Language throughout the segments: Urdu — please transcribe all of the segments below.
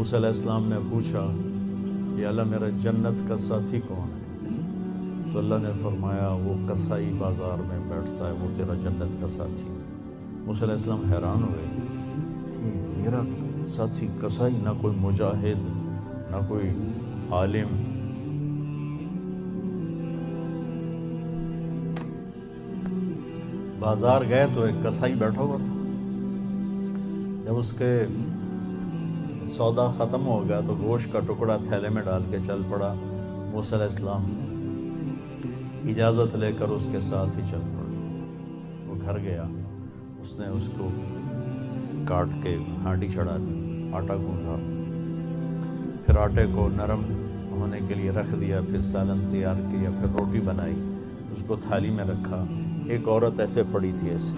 موسیٰ علیہ السلام نے پوچھا کہ اللہ میرا جنت کا ساتھی کون ہے؟ تو اللہ نے فرمایا وہ کسائی بازار میں بیٹھتا ہے، وہ تیرا جنت کا ساتھی ہے۔ موسیٰ علیہ السلام حیران ہوئے کہ میرا ساتھی کسائی، نہ کوئی مجاہد نہ کوئی عالم۔ بازار گئے تو ایک کسائی بیٹھا ہوا تھا۔ جب اس کے سودا ختم ہو گیا تو گوشت کا ٹکڑا تھیلے میں ڈال کے چل پڑا۔ موسیٰ علیہ السلام اجازت لے کر اس کے ساتھ ہی چل پڑا۔ وہ گھر گیا، اس نے اس کو کاٹ کے ہانڈی چڑھا دی، آٹا گوندھا، پھر آٹے کو نرم ہونے کے لیے رکھ دیا، پھر سالن تیار کیا، پھر روٹی بنائی، اس کو تھالی میں رکھا۔ ایک عورت ایسے پڑی تھی، ایسے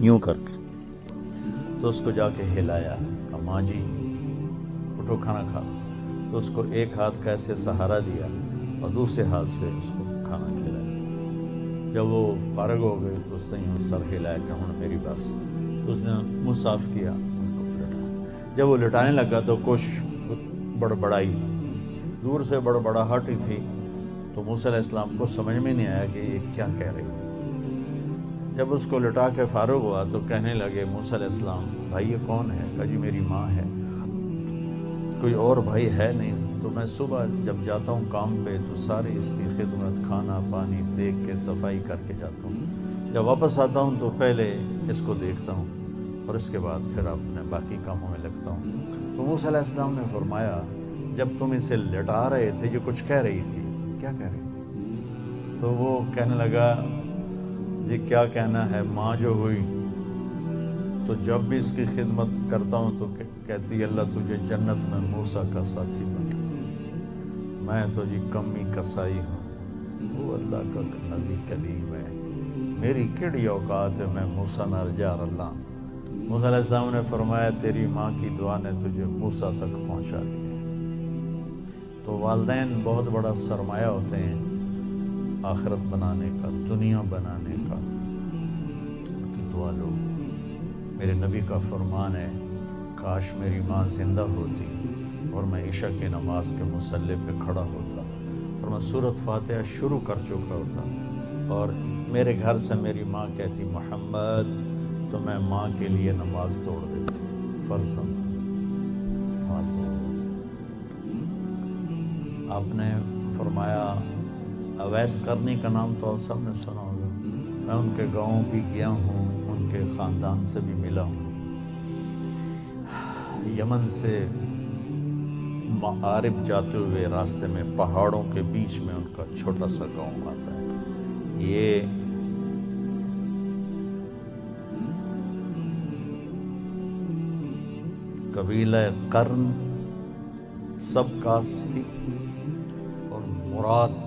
یوں کر کے، تو اس کو جا کے ہلایا، کہا ماں جی اٹھو کھانا کھا۔ تو اس کو ایک ہاتھ کا ایسے سہارا دیا اور دوسرے ہاتھ سے اس کو کھانا کھلایا۔ جب وہ فارغ ہو گئی تو اس نے یوں سر ہلایا کہ ہوں میری بس۔ تو اس نے منہ صاف کیا، ان کو لٹایا۔ جب وہ لٹانے لگا تو کچھ بڑبڑائی، دور سے بڑبڑاہٹ ہی تھی، تو موسیٰ علیہ السلام کو سمجھ میں نہیں آیا کہ یہ کیا کہہ رہی ہے۔ جب اس کو لٹا کے فارغ ہوا تو کہنے لگے موسیٰ علیہ السلام بھائی یہ کون ہے؟ کہا جی میری ماں ہے، کوئی اور بھائی ہے نہیں، تو میں صبح جب جاتا ہوں کام پہ تو ساری اس کی خدمت، کھانا پانی دیکھ کے صفائی کر کے جاتا ہوں، جب واپس آتا ہوں تو پہلے اس کو دیکھتا ہوں اور اس کے بعد پھر اپنے باقی کاموں میں لگتا ہوں۔ تو موسیٰ علیہ السلام نے فرمایا جب تم اسے لٹا رہے تھے یہ کچھ کہہ رہی تھی، کیا کہہ رہی تھی؟ تو وہ کہنے لگا جی کیا کہنا ہے، ماں جو ہوئی تو جب بھی اس کی خدمت کرتا ہوں تو کہتی ہے اللہ تجھے جنت میں موسیٰ کا ساتھی بنا، میں تو جی کمی کسائی ہوں، وہ اللہ کا نبی کلیم ہے، میری کیڑی اوقات ہے میں موسیٰ نال جا رہا۔ موسیٰ علیہ السلام نے فرمایا تیری ماں کی دعا نے تجھے موسیٰ تک پہنچا دیا۔ تو والدین بہت بڑا سرمایہ ہوتے ہیں آخرت بنانے کا، دنیا بنانے کا، ان کی دعا لو۔ میرے نبی کا فرمان ہے کاش میری ماں زندہ ہوتی اور میں عشاء کی نماز کے مصلی پہ کھڑا ہوتا اور میں سورۃ فاتحہ شروع کر چکا ہوتا اور میرے گھر سے میری ماں کہتی محمد، تو میں ماں کے لیے نماز توڑ دیتی، فرض نماز۔ آپ نے فرمایا اویس کرنی کا نام تو آپ سب نے سنا ہوگا، میں ان کے گاؤں بھی گیا ہوں، ان کے خاندان سے بھی ملا ہوں۔ یمن سے معارب جاتے ہوئے راستے میں پہاڑوں کے بیچ میں ان کا چھوٹا سا گاؤں آتا ہے۔ یہ قبیلہ قرن سب کاسٹ تھی اور مراد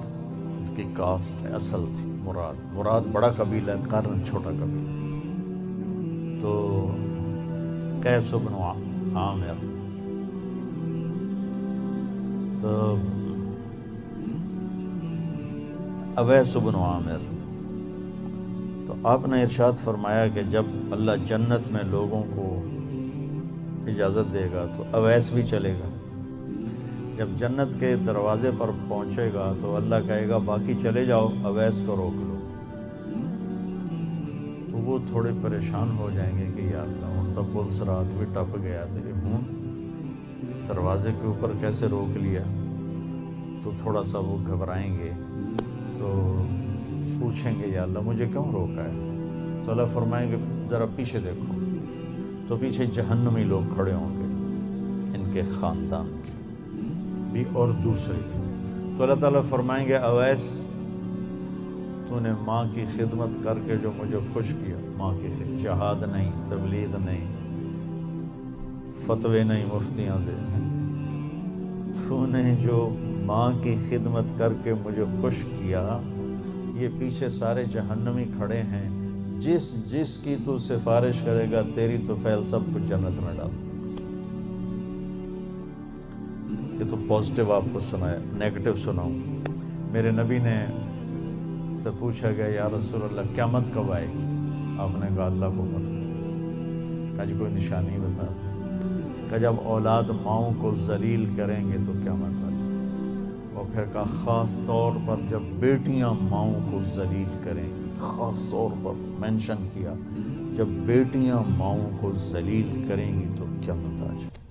کی کاسٹ اصل تھی، مراد بڑا قبیلہ، قرن چھوٹا قبیلہ۔ تو قیس بن عامر، تو اویس بن عامر، تو آپ نے ارشاد فرمایا کہ جب اللہ جنت میں لوگوں کو اجازت دے گا تو اویس بھی چلے گا، جب جنت کے دروازے پر پہنچے گا تو اللہ کہے گا باقی چلے جاؤ، اویس کو روک لو۔ تو وہ تھوڑے پریشان ہو جائیں گے کہ یا اللہ ان کا پل صراط بھی ٹپ گیا تھے، دروازے کے اوپر کیسے روک لیا، تو تھوڑا سا وہ گھبرائیں گے، تو پوچھیں گے یا اللہ مجھے کیوں روکا ہے؟ تو اللہ فرمائیں گے ذرا پیچھے دیکھو، تو پیچھے جہنمی لوگ کھڑے ہوں گے، ان کے خاندان کے بھی اور دوسرے بھی۔ تو اللہ تعالیٰ فرمائیں گے اویس تو نے ماں کی خدمت کر کے جو مجھے خوش کیا، ماں کی خدمت، جہاد نہیں، تبلیغ نہیں، فتوے نہیں، مفتیاں دے نہیں، تو نے جو ماں کی خدمت کر کے مجھے خوش کیا، یہ پیچھے سارے جہنمی کھڑے ہیں، جس کی تو سفارش کرے گا تیری تو فعل سب کچھ جنت میں ڈال۔ یہ تو پازیٹیو آپ کو سنایا، نیگیٹو سناؤں۔ میرے نبی نے سے پوچھا گیا یا رسول اللہ قیامت کب آئے گی؟ آپ نے کہا اللہ کو پتہ، کہا جی کوئی نشانی بتا۔ کہ جب اولاد ماؤں کو ذلیل کریں گے تو قیامت آ جائے، اور پھر کہا خاص طور پر جب بیٹیاں ماؤں کو ذلیل کریں گی، خاص طور پر مینشن کیا، جب بیٹیاں ماؤں کو ذلیل کریں گی تو قیامت آ جائے۔